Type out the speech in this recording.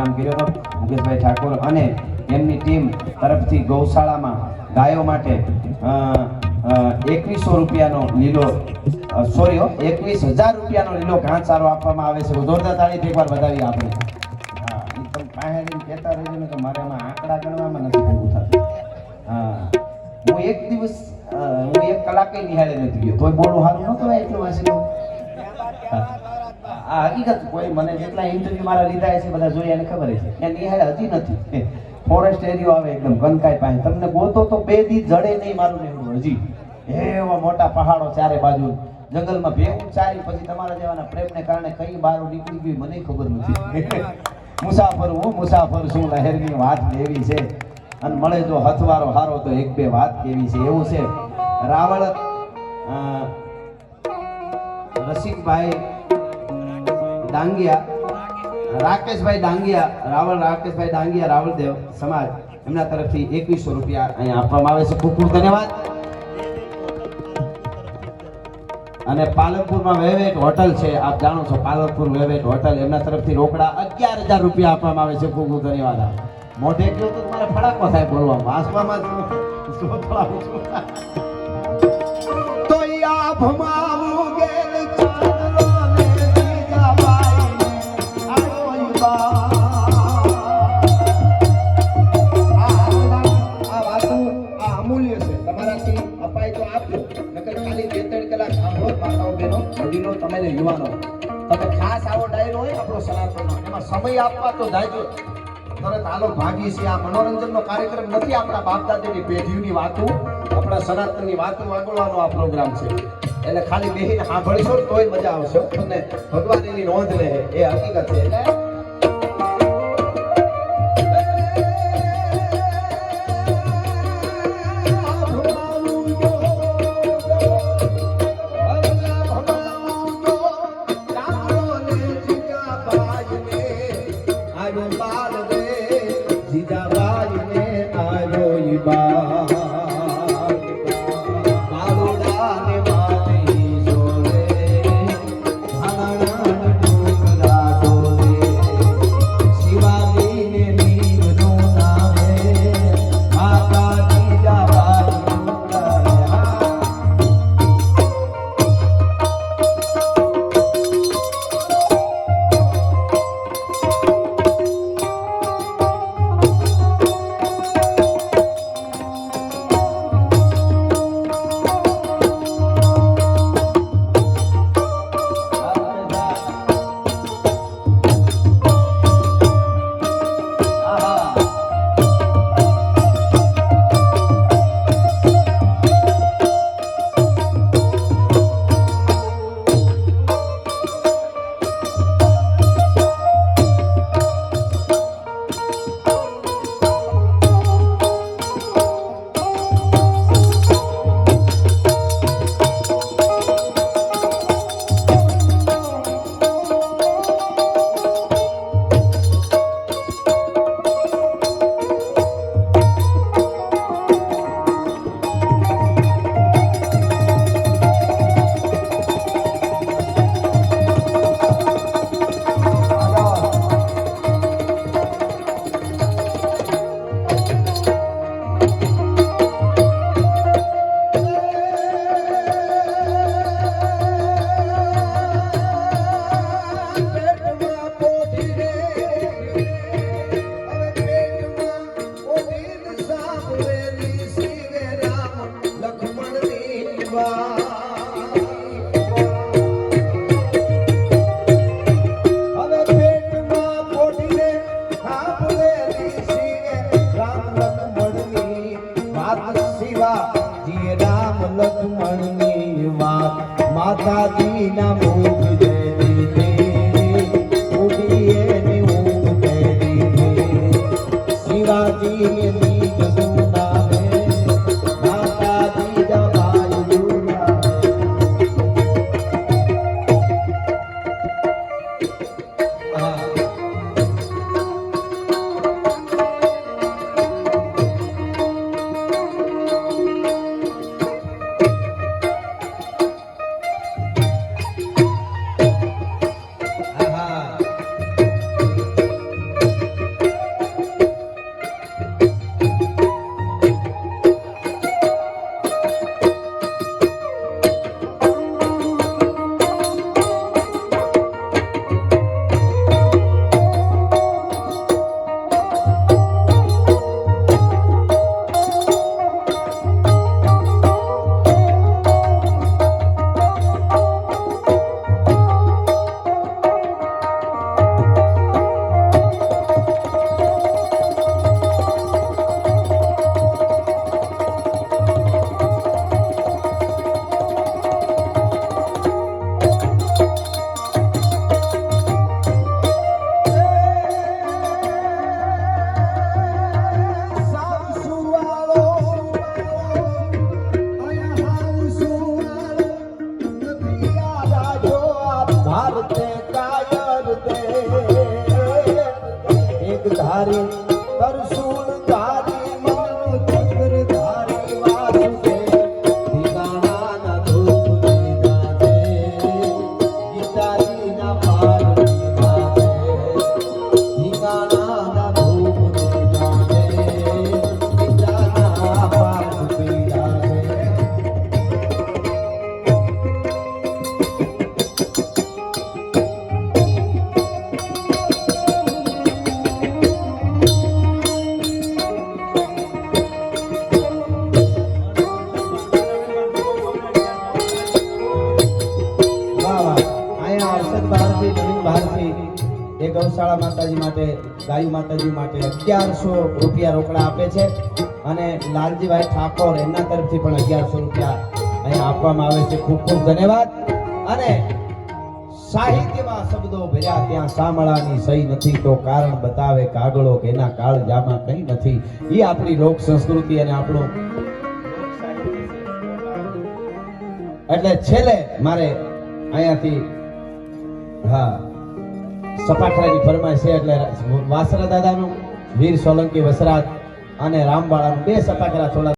કામ કર્યો હતો મુકેશભાઈ ઠાકોર અને એમની ટીમ તરફથી ગૌશાળામાં ગાયો માટે 2100 રૂપિયાનો લીલો 21,000 રૂપિયાનો લીલો ઘાસચારો આપવામાં આવે છે. જોરદાર તાળીથી એકવાર વધાવી આપણે. હા, એકદમ પાહેરીને કહેતા રહેજો ને તો મારે આમાં આંકડા ગણવામાં નથી ભેગું થતું. હા, હું એક કલાકે નિહાળે નથી ગયો તોય બોલું સારું નહોતું એટલું વાંચી લઉં. આ હકીકત કોઈ મને જેટલા ઇન્ટરવ્યુ મારા લીધા છે બધા જોયા એને ખબર છે ત્યાં નિહાળે હજી નથી. ફોરેસ્ટ એરિયો આવે એકદમ કનકાઈ પાસે તમને ગોતો તો 2 દી જડે નહીં મારું ને હજી એવા મોટા પહાડો ચારે બાજુ જંગલમાં ભેગું ચારી પછી તમારા જેવાના પ્રેમને કારણે કઈ બારો નીકળી ગઈ મને ખબર નથી. મુસાફર શું લહેરની વાત લેવી છે અને મળે જો હથવારો હારો તો 1-2 વાત કેવી છે એવું છે. રાવળ રસિકભાઈ ડાંગિયા રાકેશભાઈ ડાંગિયા રાવળદેવ સમાજ એમના તરફથી 2100 રૂપિયા અહીંયા આપવામાં આવે છે. ખૂબ ખૂબ ધન્યવાદ. અને પાલનપુરમાં વેવેટ હોટલ છે આપ જાણો છો પાલનપુર વેવેટ હોટલ એમના તરફથી રોકડા 11,000 રૂપિયા આપવામાં આવે છે. ખૂબ ખૂબ ધન્યવાદ. મોઢે કયો તો તમારે ફડાકો થાય બોલવામાં વાંચવામાં તો આ ભમાવું ગેલ ચાંદલો ને જીજાબાઈ આયો આ વાતો આ અમૂલ્ય છે. તમારાથી અપાય તો આપજો નકર ખાલી 2-3 કલાક સાંભળો. માતાઓ બહેનો વડીલો તમે યુવાનો તમે ખાસ આવો ડાયરો હોય આપણો સનાતનનો એમાં સમય આપવા તો જાયજો. તરત આલો ભાગી છે. આ મનોરંજનનો કાર્યક્રમ નથી. આપણા બાપ દાદાની પેઢીઓની વાતો આપણા સનાતનની વાતો વાગોળવાનો આ પ્રોગ્રામ છે. એટલે ખાલી બેહીને સાંભળીશો તોય મજા આવશે અને ભગવાન એની નોંધ લે એ હકીકત છે. એટલે માતાજી ના મુખ જય શિવાજી વેગધારી ત્રિશૂળધારી માનો ચક્રધારી વાસુદેવ ઠિકાણાના ધૂપ દીધા છે ગીતાજીના પાર દીધા છે ઠિકાણાના ધૂપ દીધા છે ગીતાના પાર દીધા છે. ગૌશાળા માતાજી માટે ગાયું માતાજી માટે 1100 રૂપિયા રોકડા આપે છે અને લાલજીભાઈ ઠાકોર એમના તરફથી પણ 1100 રૂપિયા અહીંયા આપવામાં આવે છે. ખૂબ ખૂબ ધન્યવાદ. અને સાહિત્યમાં શબ્દો ભર્યા ત્યાં સામળાની સહી નથી તો કારણ બતાવે કાગળો કે એના કાળજામાં કંઈ નથી. એ આપણી લોક સંસ્કૃતિ અને આપણું એટલે છેલ્લે મારે અહીંયાથી હા સપાખરાની ફરમાઈશ છે એટલે વાસરા દાદાનું વીર સોલંકી વસરાજ અને રામવાળાનું 2 સપાખરા થોડા